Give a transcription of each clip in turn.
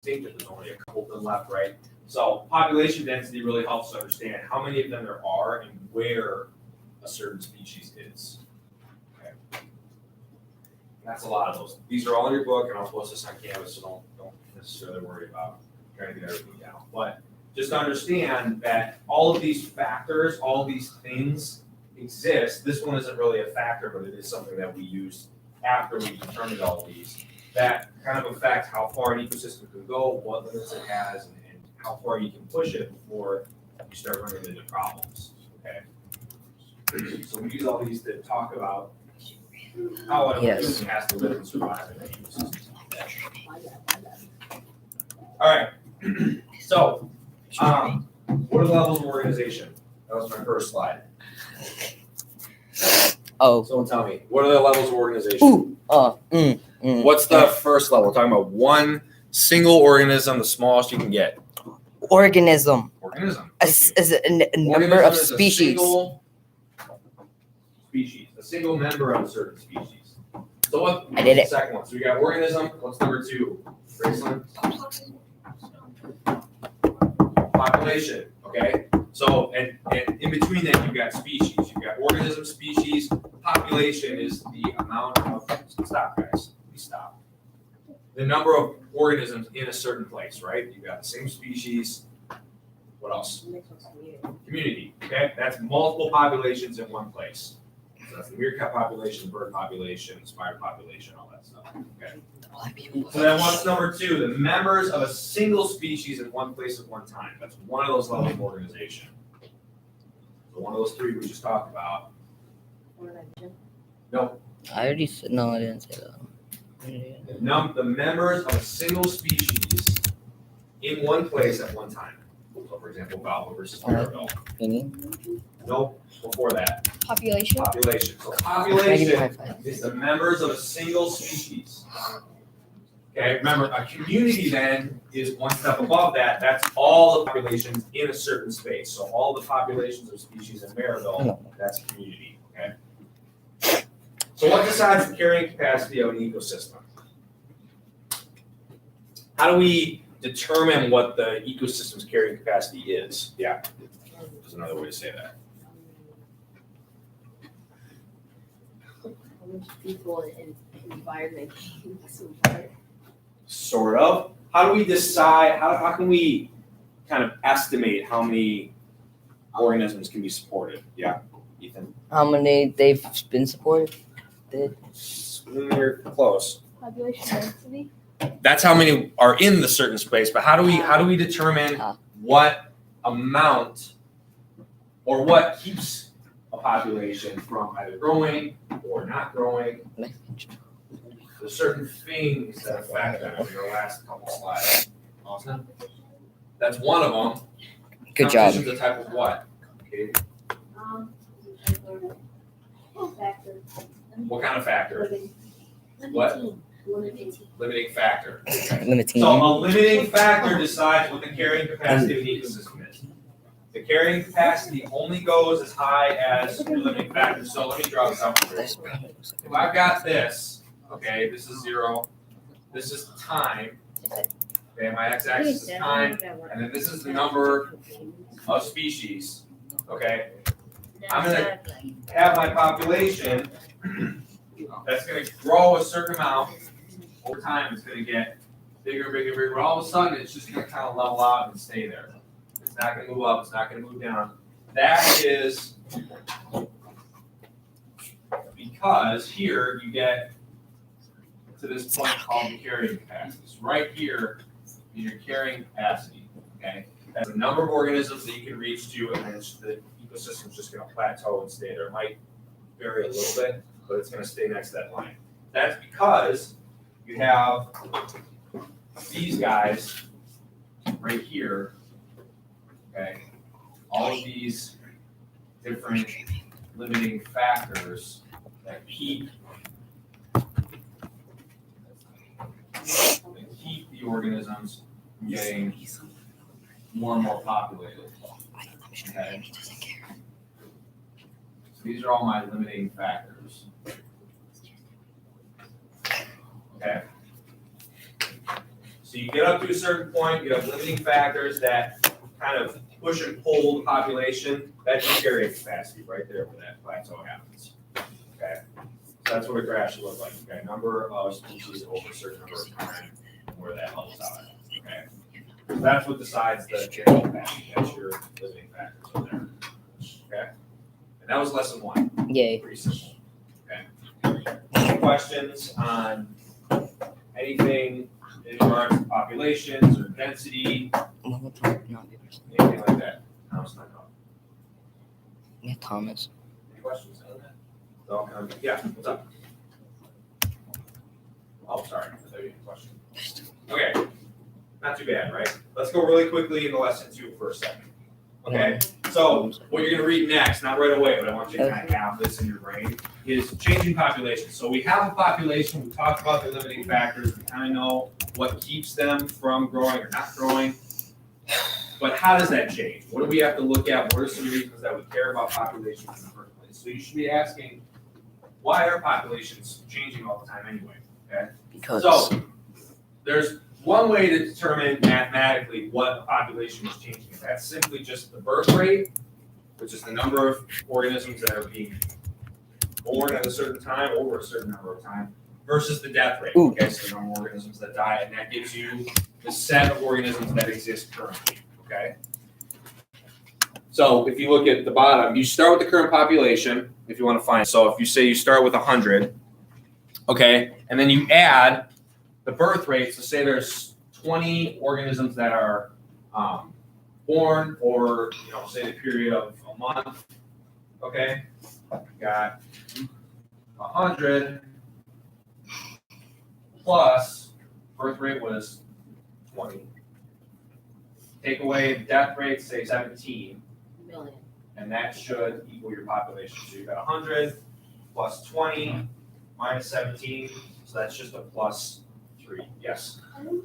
extinct if there's only a couple of them left, right? So population density really helps us understand how many of them there are and where a certain species is. Okay. And that's a lot of those. These are all in your book, and I'll post this on Canvas, so don't necessarily worry about trying to get everything down. But just understand that all of these factors, all of these things exist. This one isn't really a factor, but it is something that we use after we determined all of these that kind of affect how far an ecosystem can go, what limits it has, and how far you can push it before you start running into problems. Okay. So we use all these to talk about how an organism has to live and survive in an ecosystem. All right. So, what are the levels of organization? That was my first slide. Oh. Someone tell me, what are the levels of organization? What's the first level? We're talking about one single organism, the smallest you can get. Organism. Organism. Is a number of species. A single member of a certain species. So what's I did the it. second one? So we got organism. What's number two? Graceland? Population. Okay. So and in between that you've got species. You've got organism, species. Population is the amount of stop, guys. Please stop. The number of organisms in a certain place, right? You've got the same species. What else? Community. Okay, that's multiple populations in one place. So that's the meerkat population, bird population, spider population, all that stuff. Okay. So then what's number two? The members of a single species in one place at one time. That's one of those levels of organization. So one of those three we just talked about. Nope. I already said no. I didn't say that. The members of a single species in one place at one time. So for example, Valva versus Maribel. Nope, before that. Population. Population. So population is the members of a single species. Okay, remember, a community then is one step above that. That's all the populations in a certain space. So all the populations of species in Maribel, that's a community. Okay. So what decides the carrying capacity of an ecosystem? How do we determine what the ecosystem's carrying capacity is? Yeah, there's another way to say that. How much people and environment Sort of. How do we decide, how can we kind of estimate how many organisms can be supported? Yeah, Ethan? How many they've been supported? You're close. population density? That's how many are in the certain space, but how do we determine what amount or what keeps a population from either growing or not growing? There's certain things that affect that in your last couple slides. Austin? That's one of them. Good job. Competition's a type of what? Okay. Factor. What kind of factor? What? Limiting factor. Limiting. So a limiting factor decides what the carrying capacity of an ecosystem is. The carrying capacity only goes as high as your limiting factor. So let me draw this out for you. If I've got this, okay, this is 0, this is time, okay, my x-axis is time, and then this is the number of species, okay? I'm gonna have my population that's gonna grow a certain amount. Over time, it's gonna get bigger, bigger, bigger, but all of a sudden, it's just gonna kind of level out and stay there. It's not gonna move up, it's not gonna move down. That is because here you get to this point called the carrying capacity. So right here is your carrying capacity, okay? That's the number of organisms that you can reach to, and then the ecosystem's just gonna plateau and stay there. It might vary a little bit, but it's gonna stay next to that line. That's because you have these guys right here, okay? All of these different limiting factors that keep the organisms from getting more and more populated. Okay? So these are all my limiting factors. Okay. So you get up to a certain point, you have limiting factors that kind of push and pull the population. That's your carrying capacity right there where that plateau happens. Okay, so that's what a graph should look like. Okay, number of species over a certain number of time, and where that levels out. Okay, so that's what decides the carrying capacity. That's your limiting factors over there. Okay, and that was lesson 1. Yay. Pretty simple. Okay. Any questions on anything in regards to populations or density, What would that not be? anything like that? Thomas, not know. Yeah, Thomas. Any questions on that? It's all kind of- Yeah, what's up? Oh, sorry, I thought you had a question. Okay, not too bad, right? Let's go really quickly into lesson 2 for a second. Okay, so what you're gonna read next, not right away, but I want you to kind of have this in your brain, is changing population. So we have a population, we talked about the limiting factors, we kind of know what keeps them from growing or not growing. But how does that change? What do we have to look at? What are some reasons that we care about populations in the first place? So you should be asking, why are populations changing all the time anyway? Okay. Because So there's one way to determine mathematically what a population is changing. That's simply just the birth rate, which is the number of organisms that are being born at a certain time over a certain number of time, versus the death rate. Ooh. Okay, so the number of organisms that die, and that gives you the set of organisms that exist currently. Okay. So if you look at the bottom, you start with the current population if you want to find. So if you say you start with 100, okay, and then you add the birth rate. So say there's 20 organisms that are born, or say the period of a month. Okay, you got 100 plus birth rate was 20. Take away the death rate, say 17, Million. and that should equal your population. So you've got 100 plus 20 minus 17, so that's just a plus 3. Yes?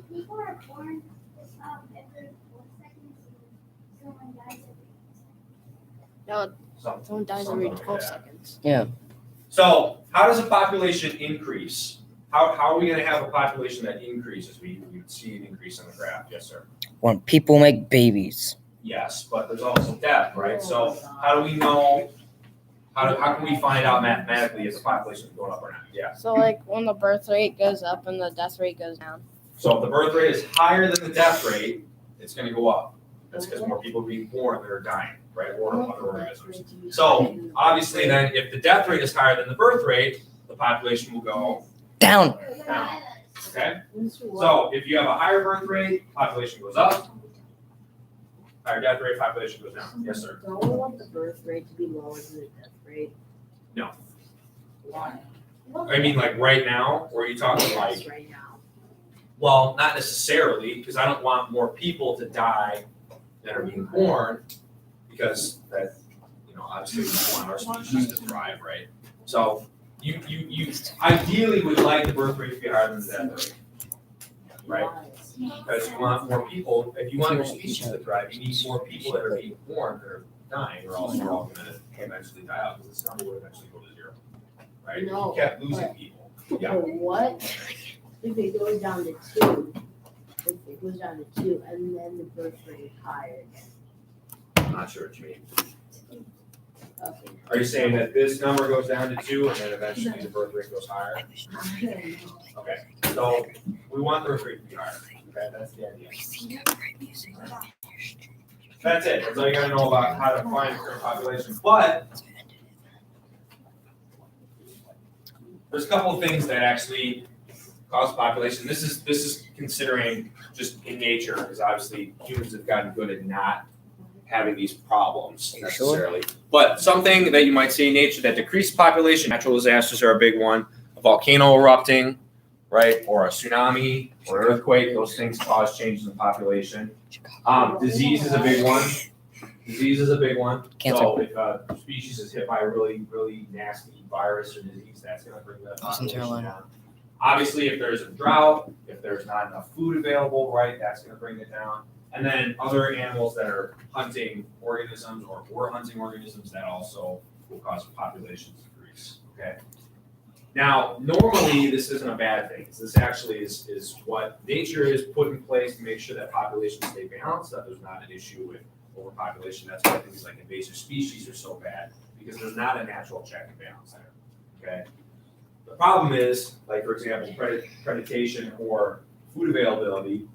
People are born every 4 seconds, someone dies every No, someone dies Something every like 12 that. seconds. So how does a population increase? How are we going to have a population that increases? We see an increase in the graph. Yes, sir. when people make babies. Yes, but there's also death, right? So how do we know? How can we find out mathematically if the population is going up or not? Yeah. So like when the birth rate goes up and the death rate goes down. So if the birth rate is higher than the death rate, it's going to go up. That's because more people are being born than are dying, right? Or other organisms. So obviously, then, if the death rate is higher than the birth rate, the population will go Down. down. Okay. So if you have a higher birth rate, population goes up. Higher death rate, population goes down. Yes, sir. Don't we want the birth rate to be lower than the death rate? No. Why? I mean, like right now, or are you talking like? Yes, right now. Well, not necessarily, because I don't want more people to die that are being born, because that, obviously we want our species to thrive, right? So you ideally would like the birth rate to be higher than the death rate, right? Because you want more people, if you want your species to thrive, you need more people that are being born that are dying, or else we're all gonna eventually die out, because this number will eventually go to 0, right? If No, you kept losing people. Yeah. But what if it goes down to 2? If it goes down to 2 and then the birth rate is higher again? I'm not sure what you mean. Okay. Are you saying that this number goes down to 2 and then eventually the birth rate goes higher? I don't know. Okay, so we want the birth rate to be higher. Okay, that's the idea. That's it. That's all you gotta know about how to find the current population. But there's a couple of things that actually cause population. This is considering just in nature, because obviously humans have gotten good at not having these problems Are you sure? necessarily. But something that you might see in nature that decreases population, natural disasters are a big one. A volcano erupting, right? Or a tsunami or an earthquake, those things cause changes in population. Disease is a big one. Disease is a big one. Cancer. So if a species is hit by a really, really nasty virus or disease, that's gonna bring the population down. Obviously, if there's a drought, if there's not enough food available, right, that's gonna bring it down. And then other animals that are hunting organisms or were hunting organisms, that also will cause population decrease, okay? Now, normally, this isn't a bad thing. This actually is what nature is put in place to make sure that populations stay balanced, that there's not an issue with overpopulation. That's why things like invasive species are so bad, because there's not a natural check and balance there, okay? The problem is, like, for example, predation or food availability,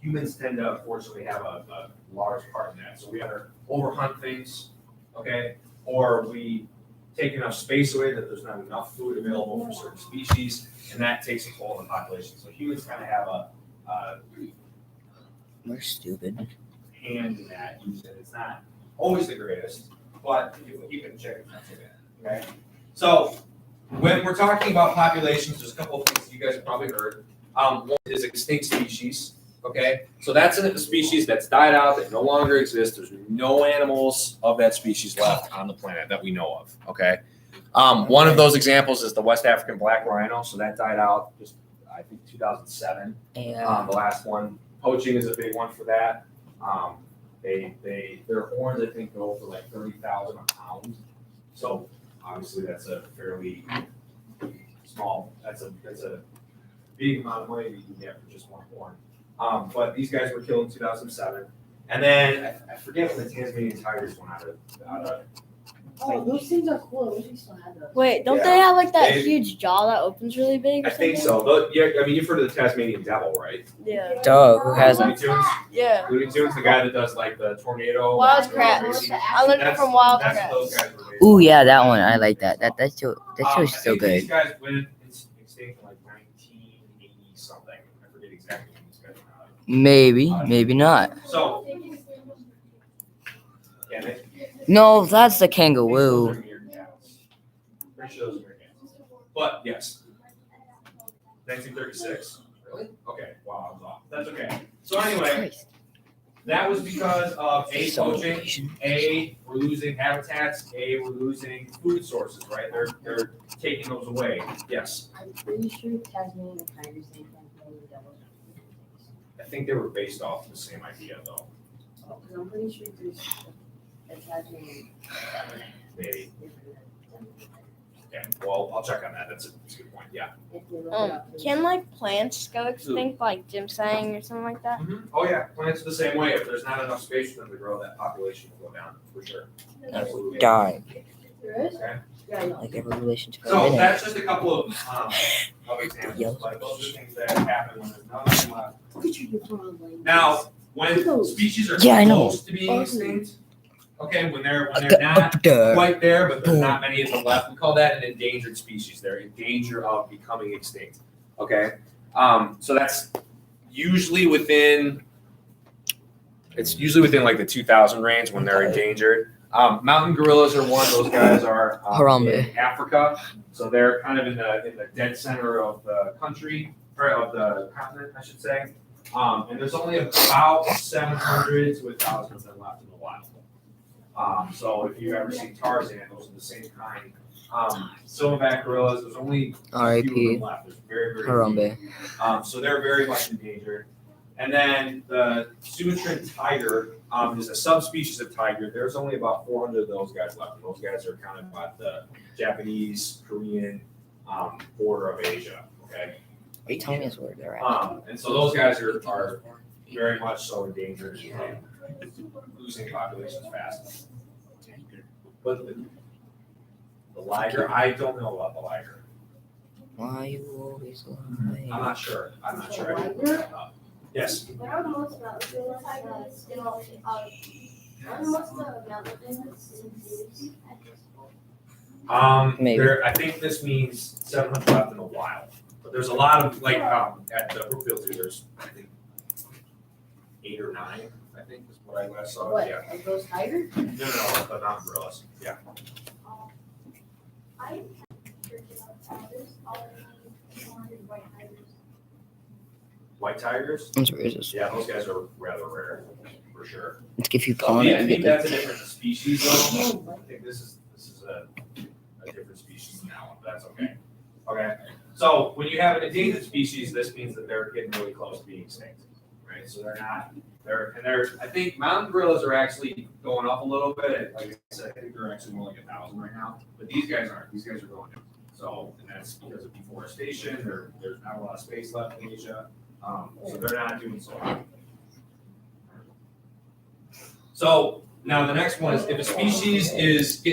humans tend to unfortunately have a large part in that. So we either overhunt things, okay, or we take enough space away that there's not enough food available for certain species, and that takes a toll on the population. So humans kind of have a We're stupid. hand in that use it. It's not always the greatest, but if we keep it in check, it's not too bad, okay? So when we're talking about populations, there's a couple of things you guys have probably heard. One is extinct species, okay? So that's a species that's died out, that no longer exists. There's no animals of that species left on the planet that we know of, okay? One of those examples is the West African black rhino. So that died out just, I think, 2007. Yeah. The last one. Poaching is a big one for that. Their horns, I think, go for like 30,000 a pound. So obviously that's a fairly small, that's a big amount of money that you can get for just one horn. But these guys were killed in 2007. And then I forget when the Tasmanian tigers went out of Oh, those things are cool. I wish we still had those. Wait, don't Yeah. they have like that They- huge jaw that opens really big? Or I think something? so. But, yeah, I mean, you've heard of the Tasmanian devil, right? Yeah. Duh, who Looney hasn't? Tunes? Yeah. Looney Tunes, the guy that does like the tornado. Wildcrats. I learned it That's- from That's what those Wildcrats. guys were based Ooh, on. yeah, that one. I like that. That show's I so think These good. guys went extinct in like 1980 something. I forget exactly when these guys went out. Maybe, maybe not. So, yeah, they. No, that's the Those kangaroo. are meerkats. Pretty sure those are meerkats. But yes, 1936. Really? Okay. Wow, I was off. That's okay. So anyway, that was because of A, poaching. A, we're losing habitats. A, we're losing food sources. Right? They're taking those away. Yes. I'm pretty sure Tasmanian tigers and Tasmanian devils are I think they were based off the same idea though. Oh, because I'm pretty sure there's a Tasmanian devil. Maybe. Different than Yeah. Well, I'll check on that. That's a good point. Yeah. if you look it up, Can like plants go extinct, like Jim saying or something like that? Oh yeah. Plants are the same way. If there's not enough space for them to grow, that population will go down for sure. Absolutely. Die. there is? Okay. Yeah, I know. Like every relation to So minute. that's just a couple of examples, but those are things that happen when there's nothing left. Look at you, you're wrong, like Now, when species are Yeah, I know. close to being extinct, okay, when they're Up not there. quite there, but there's not many of them left, we call that an endangered species. They're in danger of becoming extinct. Okay, so that's usually within. It's usually within like the 2000 range when they're endangered. Mountain gorillas are one. Those guys are Harambe. in Africa, so they're kind of in the dead center of the country or of the continent, I should say. And there's only about 700 to 1,000 of them left in the wild. So if you've ever seen Tarzan, those are the same kind. Silverback gorillas, there's only a few of them R.I.P. left. There's very, very Harambe. few. So they're very much endangered. And then the Sumatran tiger is a subspecies of tiger. There's only about 400 of those guys left. And those guys are kind of about the Japanese, Korean border of Asia. Okay. Are you telling us where they're at? And so those guys are very much so endangered and losing populations fast. But the liger, I don't know about the liger. Why you always I'm lie? not sure. I'm not sure. I didn't look it up. Yes. What are most of the tigers, you know, what are most of the mountains Maybe. I think this means 700 left in the wild. But there's a lot of like at the Brookfield Zoo. There's I think 8 or 9. I think is what I last saw. What, Yeah. of those tigers? No, the mountain gorillas. Yeah. I heard about tigers, already 400 white tigers. White tigers. I'm sorry, is this? Yeah, those guys are rather rare for sure. Let's give you So, pawn. yeah, I think that's a different species though. I think this is a different species than that one, but that's okay. Okay, so when you have an endangered species, this means that they're getting really close to being extinct, right? So I think mountain gorillas are actually going up a little bit. Like I said, I think they're actually more like 1,000 right now, but these guys aren't. These guys are going down. So, and that's because of deforestation, there's not a lot of space left in Asia, so they're not doing so well. So, now the next one is if a species is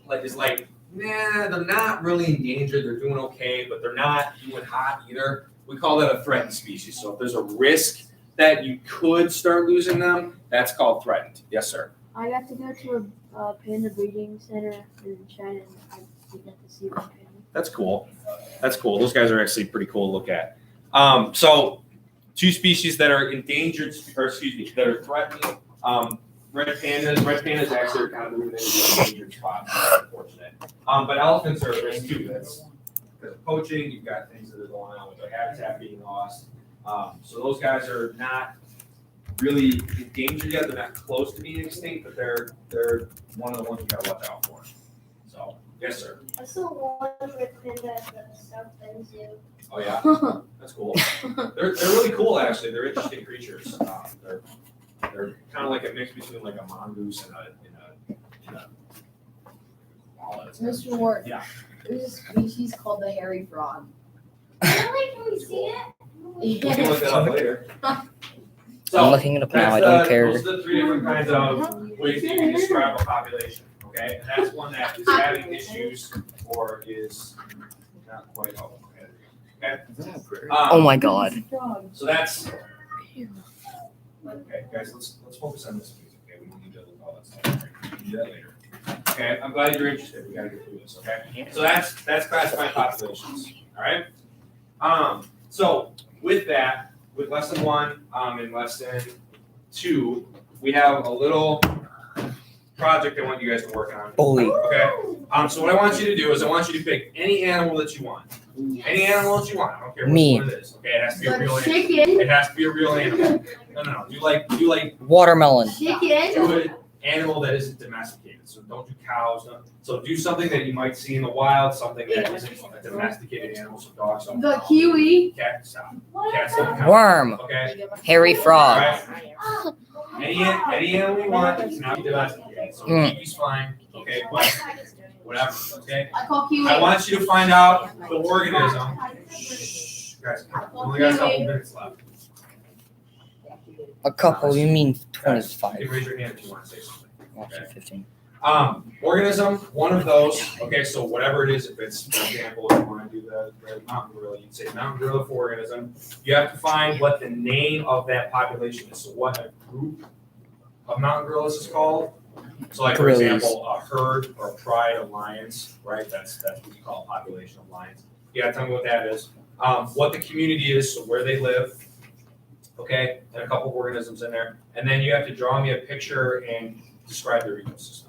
nah, they're not really endangered, they're doing okay, but they're not doing hot either, we call that a threatened species. So if there's a risk that you could start losing them, that's called threatened. Yes, sir. I got to go to a panda breeding center in China, and I got to see the panda. That's cool. That's cool. Those guys are actually pretty cool to look at. So two species that are endangered, or excuse me, that are threatening. Red pandas actually are kind of moving into the endangered spot. Unfortunate. But elephants are at risk too. That's because of poaching. You've got things that are going on with their habitat being lost. So those guys are not really endangered yet. They're not close to being extinct, but they're one of the ones you gotta watch out for. So yes, sir. I saw one red panda at the South Bend Zoo. Oh yeah, that's cool. They're really cool actually. They're interesting creatures. They're kind of like a mix between like a mongoose and a koala. Mr. Ward. Yeah. There's a species called the hairy frog. Really? Can we see it? We can look that up later. I'm So looking it up now. I that's don't the, care. those are the three different kinds of ways that you can describe a population. Okay, and that's one that is having issues or is not quite. Oh, okay. Oh my god. So that's okay, guys. Let's focus on this music. Okay, we don't need to look all that stuff. We can do that later. Okay, I'm glad you're interested. We gotta get through this. Okay, so that's classifying populations. All right. So with that, with lesson 1 and lesson 2, we have a little project I want you guys to work on. Bully. Okay. So what I want you to do is I want you to pick any animal that you want. Any animal that you want. I don't care Me. what it is. Okay, it has to be a real animal. Chicken. It has to be a real animal. No. You like Watermelon. Chicken. do an animal that isn't domesticated. So don't do cows. So do something that you might see in the wild, something that isn't a domesticated animal. So dogs don't. The count. kiwi. Cat, stop. Cats don't count. Worm. Okay. Hairy frog. Alright. Any animal you want, it's not domesticated. So kiwi's fine. Okay, but whatever. Okay. I call kiwi. I want you to find out the organism. Shh, guys, we only got a couple minutes left. A couple, you mean Guys, you 25. can raise your hand if you want to say something. Actually, 15. Organism, one of those. Okay, so whatever it is, if it's, for example, if you want to do the mountain gorilla, you'd say mountain gorilla for organism. You have to find what the name of that population is. So what a group of mountain gorillas is called. So like, for Gorillas. example, a herd or a pride of lions, right? That's what you call a population of lions. You gotta tell me what that is. What the community is, so where they live. Okay, and a couple of organisms in there. And then you have to draw me a picture and describe their ecosystem.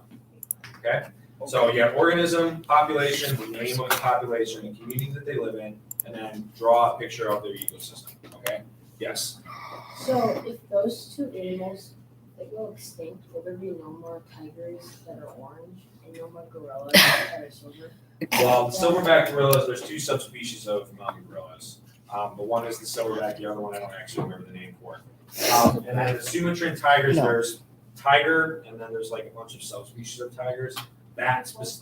Okay? So you have organism, population, the name of the population, the community that they live in, and then draw a picture of their ecosystem. Okay? Yes. So if those two animals they go extinct, will there be no more tigers that are orange and no more gorillas that are silver? Well, the silverback gorillas, there's 2 subspecies of mountain gorillas. The one is the silverback, the other one I don't actually remember the name for. And then the Sumatran tigers, No. there's tiger, and then there's like a bunch of subspecies of tigers.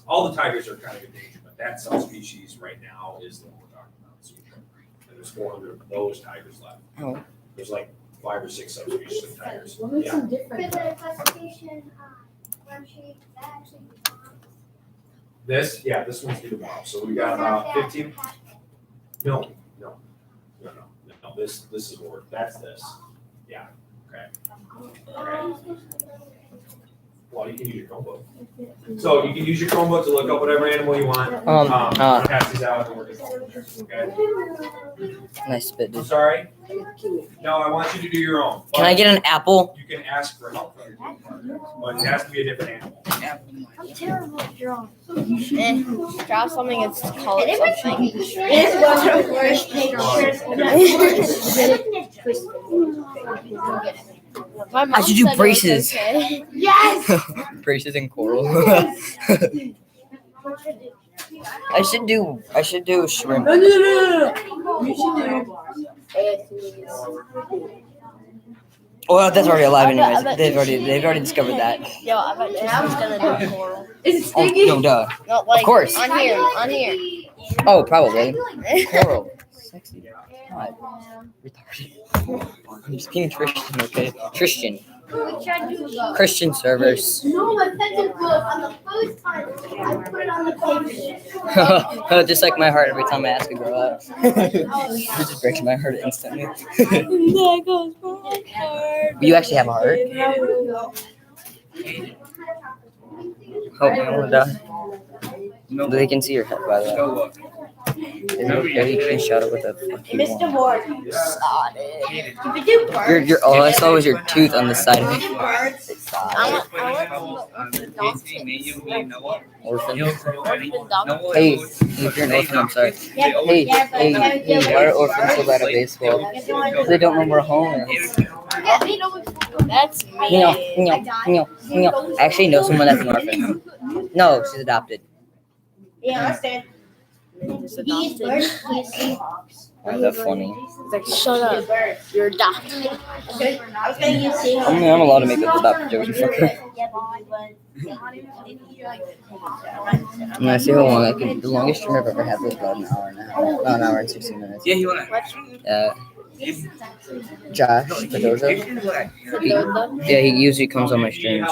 All the tigers are kind of endangered, but that subspecies right now is the one we're talking about, Sumatran. And there's 400 of those tigers left. Oh. There's like 5 or 6 subspecies of tigers. What makes Yeah. them For different? the classification, worksheet, that actually This one's due tomorrow. So we got 15. No. This is work. That's this. Yeah. Okay. Well, you can use your Chromebook. So you can use your Chromebook to look up whatever animal you want. Pass these out and work it. Okay. Nice bit, I'm dude. sorry. No, I want you to do your own. Can I get an apple? You can ask for help from your team partner, but it has to be a different animal. I'm terrible at drawing. Draw something that's colored something. It's one of the worst pictures. My mom I should do said it was braces. okay. Yes. Braces and coral. I should do shrimp. No. You should do. Well, that's already alive I bet- I anyways. bet They've already discovered that. Yo, I bet Tristan's gonna do coral. Is it Oh, stinky? no, duh. No, like course. on here, on here. Oh, probably. Coral. Sexy. God. Retarded. I'm just being Tristan, okay? Tristan. Christian servers. No, my pencil broke on the first time I put it on the paper. Just like my heart every time I ask a girl out. It just breaks my heart instantly. There goes my heart. You actually have a heart? Oh, I want to die. No, They can see your head, by the way. go look. You can shout it with a fuck you want. Mr. Ward. If you do birds, All I saw was your tooth on the side of it. Orphan. Hey, if you're an orphan, I'm sorry. Hey, why are orphans so bad at baseball? Because they don't know where home is. That's me. I actually know someone that's an orphan. No, she's adopted. yeah, I understand. Just These adopted. birds can't see hawks. Oh, that's funny. It's like, shut up. You're adopted. Okay, I was gonna use seeing. I mean, I'm allowed to make those adopted jokes, you fucker. And I see how long I can. The longest stream I've ever had was about an hour and a half. No, an hour and 16 minutes. Yeah, he wanna. Josh Pedroza. Yeah, he usually comes on my streams.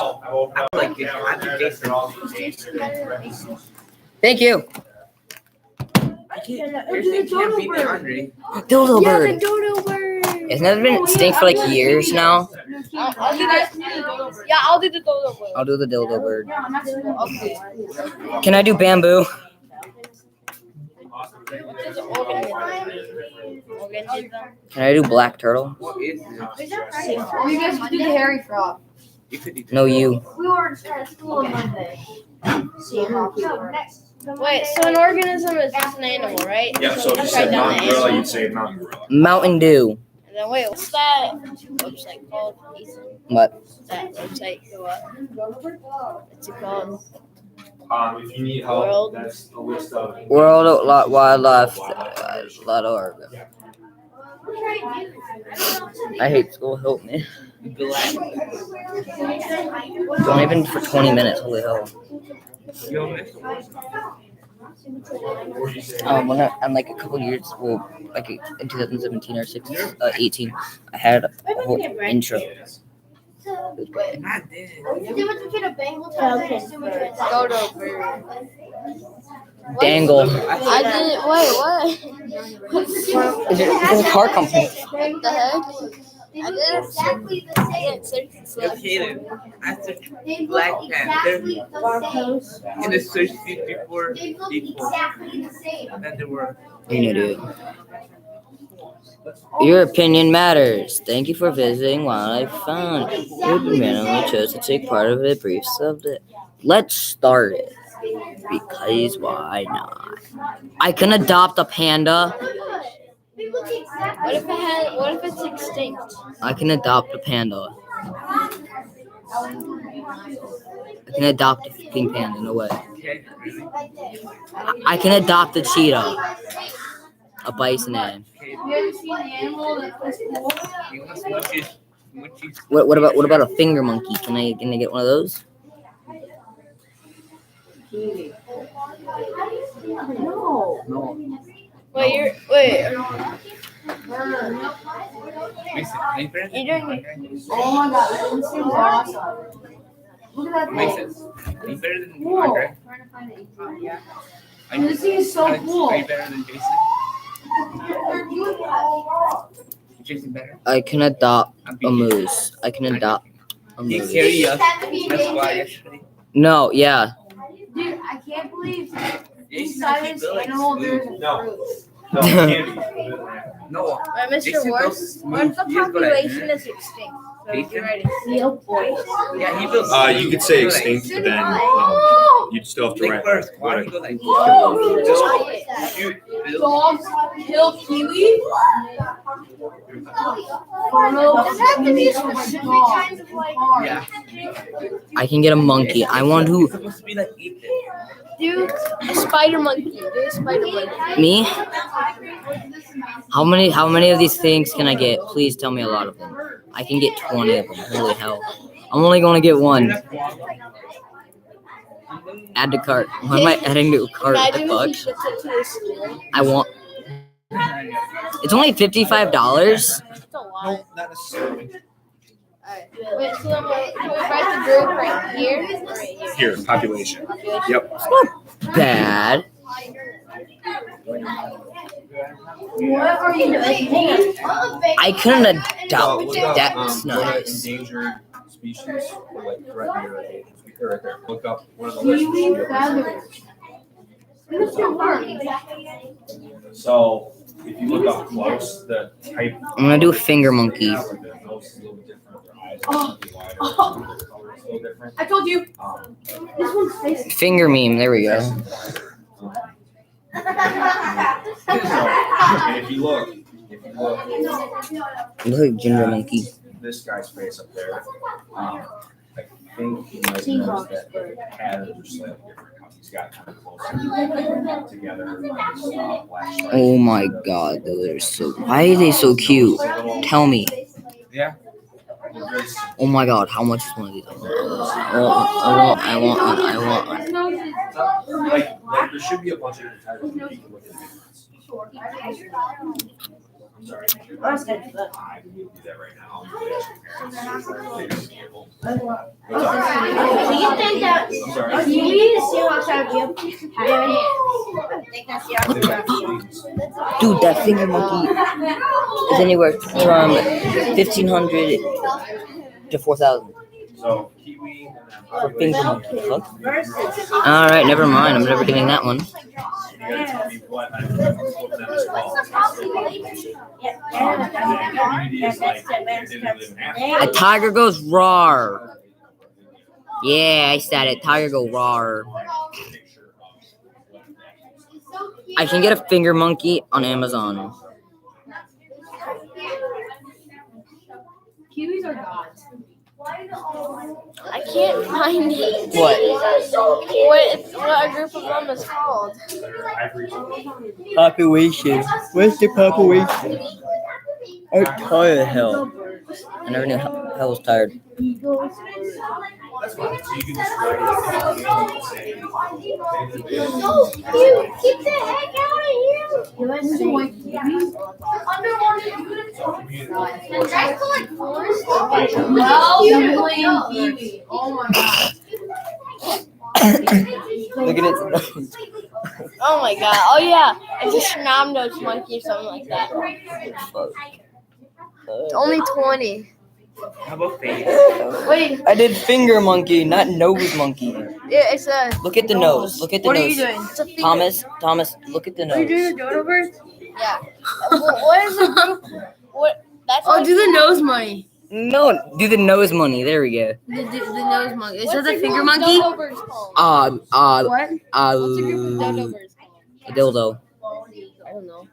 Thank you. Dildo bird. dodo bird. Isn't that been extinct for like years now? I'll do that. Yeah, I'll do the dodo bird. I'll do the dildo bird. Okay. Can I do bamboo? Can I do black turtle? You guys can do the hairy frog. No, you. We were at school on Monday. Wait, so an organism is just an animal, right? Yeah, so if you Write said down the mountain gorilla, animal. you'd say mountain gorilla. Mountain Dew. And then wait, what's that website called? Ethan? What? What's that website go up? What's it called? If you need help, World. that's a list of. World Wildlife. .org. I hate school. Help me. Don't even for 20 minutes. Holy hell. When I'm like a couple years, well, like in 2017 or 18, I had a whole intro. The difference between a Bengal tiger and a Sumatra tiger. Dodo bird. Dangle. I didn't. Wait, what? It's a car company. What the heck? They I look didn't. exactly the I same. didn't search I searched They Black look exactly the same. in the search feed before, They look exactly the same. and then there were. You do. Your opinion matters. Thank you for visiting Wildlife Fun. You randomly chose to take part of a brief subject. Let's start it. Because why not? I can adopt a panda. They look exactly What if it's extinct? I can adopt a panda. I can adopt a fucking panda, no way. Okay, really? I can adopt a cheetah. A bison and. Okay, You ever seen the animal that was cool? you want smoothies? Smoothies? What about a finger monkey? Can I get one of those? No. No. Wait. Mason, are you better than You're Andre? Oh my god, this thing's awesome. Look at that thing. Mason, are you better than Whoa. Andre? Are you- This thing is so cool. Are you better than Jason? Is Jason better? I can adopt I'm a beating you. moose. I can adopt a He moose. carried us. That's why yesterday. No, yeah. Dude, I can't believe Jason inside actually this built like animal there's smooth. a No. fruit. No, it can't be. No, Mr. Jason Ward, built smooth. what if the He is good at population it. is extinct? So Jason? you're ready. Yeah, he built smooth. You could say He built like- extinct, but then you'd still have to Like write. first, why do you go like Whoa. shoot, build? Dogs kill kiwi? Does it have to be a specific kind of like? Yeah. I can get a monkey. I want to. It's supposed to be like 8 bit. Do a spider monkey. Do a spider monkey. Me? How many of these things can I get? Please tell me a lot of them. I can get 20 of them. Holy hell. I'm only gonna get one. Add to cart. Why am I adding to a cart? What the Imagine if he fuck? ships it to a school. I want. It's only $55. It's a lot. No, not necessarily. Alright. Wait, so then we write the group right here? Or right here? Here, population. Yep. Bad. What are you doing? I couldn't adopt. Look up, That's what are nice. endangered species or like threatened or endangered species. Right there. Look up one of the lists. So if you look up close, the type. I'm gonna do finger monkey. Their nose is a little different, their eyes are a little wider, their color is a little different. I told you. This one's facing. Finger meme. There we go. So, and if you look, Look at ginger monkey. this guy's face up there, I think you might notice that the patterns are slightly different. How he's got kind of closer together. Black stripe. Oh my god, those are so. Why are they so cute? Tell me. Yeah. Oh my god, how much is one of these? I want one. Like there should be a bunch of different titles where you can look at the difference. I'm sorry. I can do that right now. Do you think that? I'm sorry. Do you need a Seahawks out of you? I think that's the Dude, that finger monkey is anywhere from 1,500 to 4,000 So Kiwi for finger monkey. Fuck. Versus. All right, never mind. I'm never getting that one. You gotta tell me what that is called. Community is like they didn't live in Africa. A tiger goes roar. Yeah, I said it. Tiger go roar. I can get a finger monkey on Amazon. Kiwis are gods. I can't find it. What? What a group of them is called. Population. What's the population? I'm tired of hell. I never knew hell was tired. Eagles. That's fine. So you can just write it and say, No, you keep the heck out of here. And that's like forest. Oh my god. Look at its nose. Oh my god. Oh yeah. It's a snub-nosed monkey or something like that. Only 20. How about face? Wait, I did finger monkey, not nose monkey. it's a. Look at the nose. Look at the What are nose. you doing? It's a finger. Thomas, look at the nose. dodo bird? Yeah. What is a group? What? That's. Oh, do the nose money. No, do the nose money. There we go. The nose monkey. Is What's that a the finger group of monkey? dodo birds called? What? What's a group of dodo birds called? A dildo. I don't know.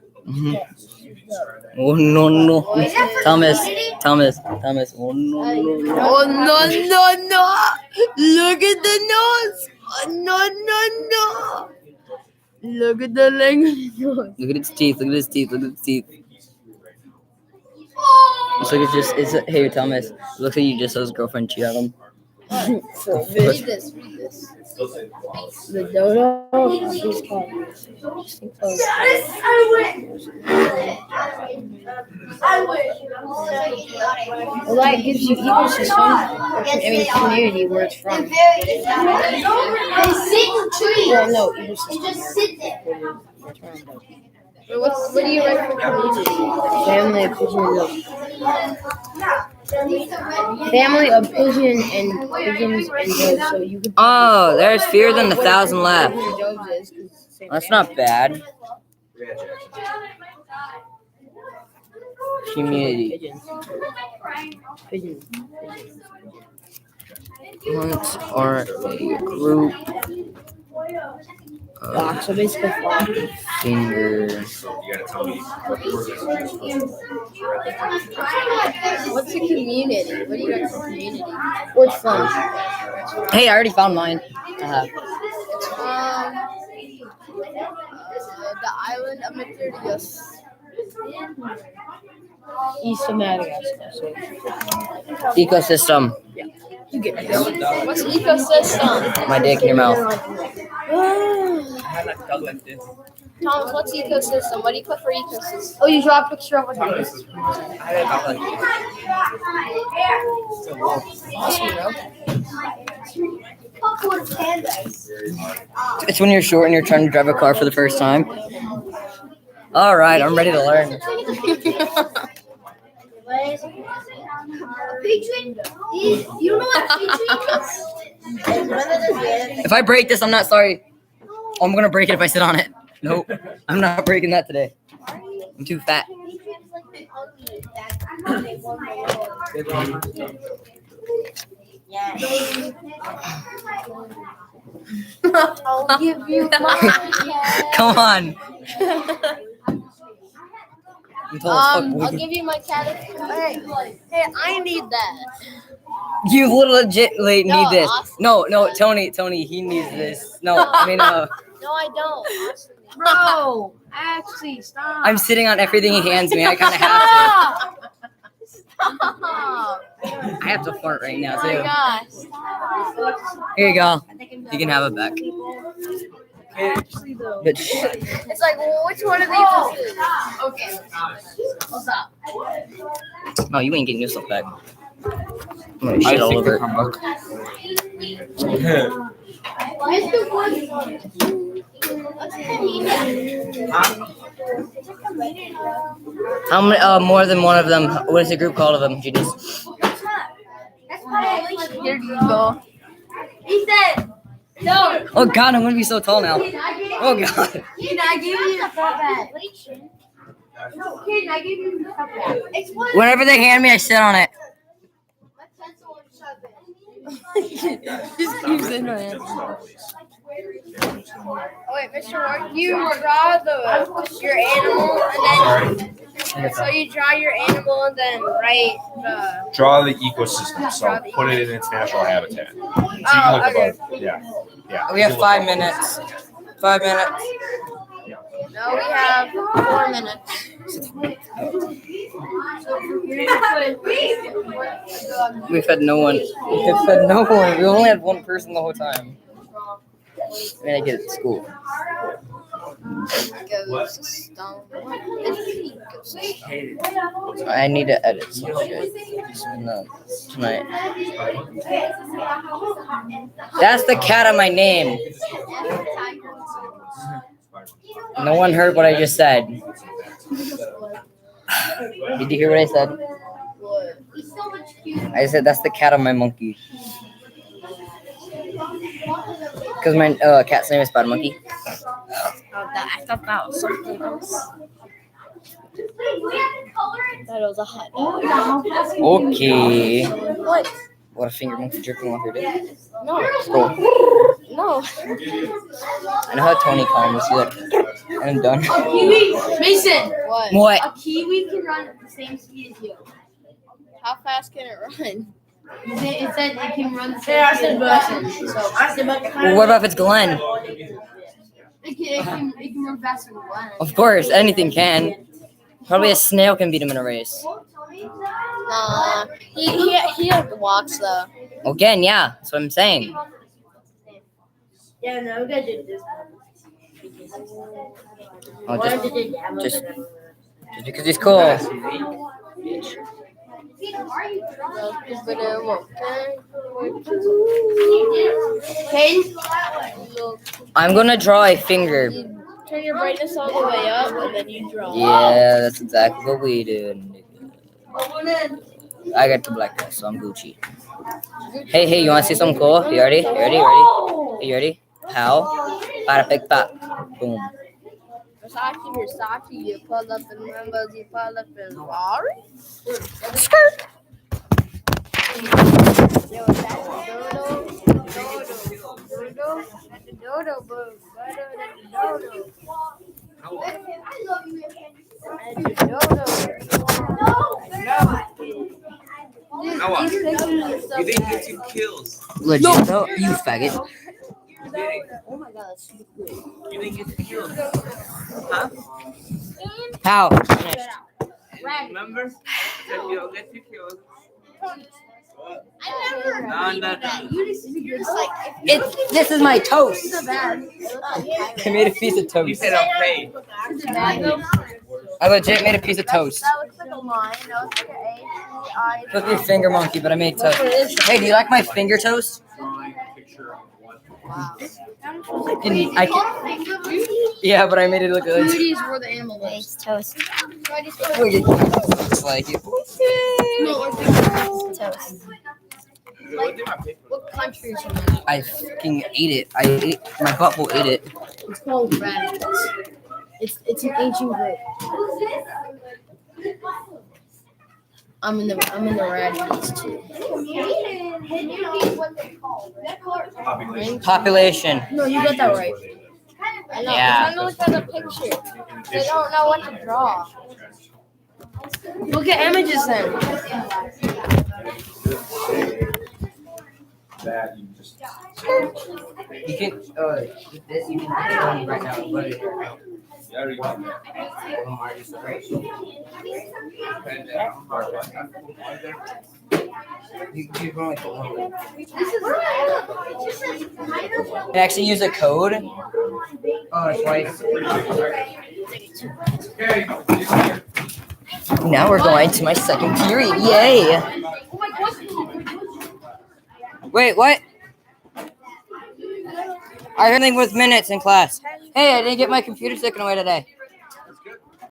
Oh no. Thomas. Oh no. Oh no! Look at the nose. Oh no! Look at the length. Look at its teeth. Look at its teeth. Looks like it's hey Thomas. Looks like you just saw his girlfriend cheat on him. Read this. The dodo. He's called. Well, that gives you ecosystem. Community where it's from. They sit in trees. Well, no, They ecosystem. just sit there. What do you write for community? Family of pigeon and pigeons and doves. So you could. Oh, there's fewer than 1,000 left. Doves is, 'cause it's the same That's thing. not bad. Community. Pigeons. Plants are a group Flock. So basically flock. finger. So you gotta tell me what word this is from. What's a community? What do you got for community? Which one? Hey, I already found mine. The island of Matherius. East of Madagascar. Ecosystem. You get it. What's ecosystem? My dick in your mouth. I had like dog like this. Thomas, what's ecosystem? What do you put for ecosystem? Oh, you draw a picture of what it is. I had a dog like this. So low. It's when you're short and you're trying to drive a car for the first time. All right, I'm ready to learn. You don't know what Patreon is? If I break this, I'm not sorry. I'm gonna break it if I sit on it. Nope, I'm not breaking that today. I'm too fat. I'll give you my Come on. I'm tall as fuck, boy. I'll give you my cat. Hey, I need that. You legitimately No, need this. Austin No, does. Tony, he needs this. No, I mean, No, I don't. bro. Actually, stop. I'm sitting on everything he hands me. I kind of have Stop. to. I have to fart right now, Oh my too. gosh. Here you go. You can have it back. But It's like, well, which one of these is it? Okay. I'll stop. no, you ain't getting your stuff back. I'm gonna shit all over it. Mr. Wood. How many? More than one of them. What is the group called of them, Genius? Here you go. He said, no. Oh God, I'm gonna be so tall now. Oh God. Kid, I gave you the cup back. No, kid, I gave you the cup back. It's one. Whenever they hand me, I sit on it. My pencil and shove it. Just keeps in my hand. Oh wait, Mr. Ward, you draw your animal and then so you draw your animal and then write the. Draw the ecosystem, so put it in its natural habitat. So you can look okay. above. Yeah. We have 5 minutes. 5 minutes. No, we have 4 minutes. We've had no one. We've had no one. We only had one person the whole time. And I get it at school. I need to edit some shit tonight. That's the cat on my name. No one heard what I just said. Did you hear what I said? I said that's the cat on my monkey. Because my cat's name is Spider Monkey. I thought that was something else. That was a hot dog. Okay. What? What, a finger monkey jerking off your dick? No. Cool. No. I know how Tony comes. He's like, I'm done. Kiwi, Mason. What? What? A kiwi can run at the same speed as you. How fast can it run? It said it can run the same speed as you. Well, what about if it's Glenn? It can run faster than Glenn. Of course, anything can. Probably a snail can beat him in a race. Nah. He walks though. Again, yeah, that's what I'm saying. Yeah, no, we gotta do this. Oh, just because he's cool. I'm gonna draw a finger. Turn your brightness all the way up and then you draw. Yeah, that's exactly what we do. I got the black guy, so I'm Gucci. Hey, you wanna see something cool? You ready? You ready? How? Para pick pop. Boom. Versace, you pull up in Rambos, you pull up in Rari. Skirt. Yo, that's a dodo. That's a dodo, bro. That's a dodo. I love you, man. Noah, you didn't get 2 kills. Legit though, you faggot. You didn't. Oh my god, that's super cool. You didn't get 2 kills. How? Remember? I said you'll get 2 kills. I never No. This is my toast. I made a piece of You toast. said okay. I legit made a piece of toast. That looks like a line. That looks like an A. Supposed to be a finger monkey, but I made toast. Hey, do you like my finger toast? Drawing a picture of what. Yeah, but I made it look good. Sweeties were the animal lips. It's toast. Looks like it. Toast. What country is it? I fucking ate it. My butthole ate it. It's called radicals. It's an ancient group. I'm in the radicals too. Community is what they call it. Population. Population. No, you got that right. I know. Yeah. I'm trying to look at the picture. They don't know what to draw. Look at images then. That you just. You can. This you can right now. But Yeah, there you go. I actually use a code. Oh, twice. Okay. Now we're going to my second period. Yay! Wait, what? I heard something with minutes in class. Hey, I didn't get my computer taken away today.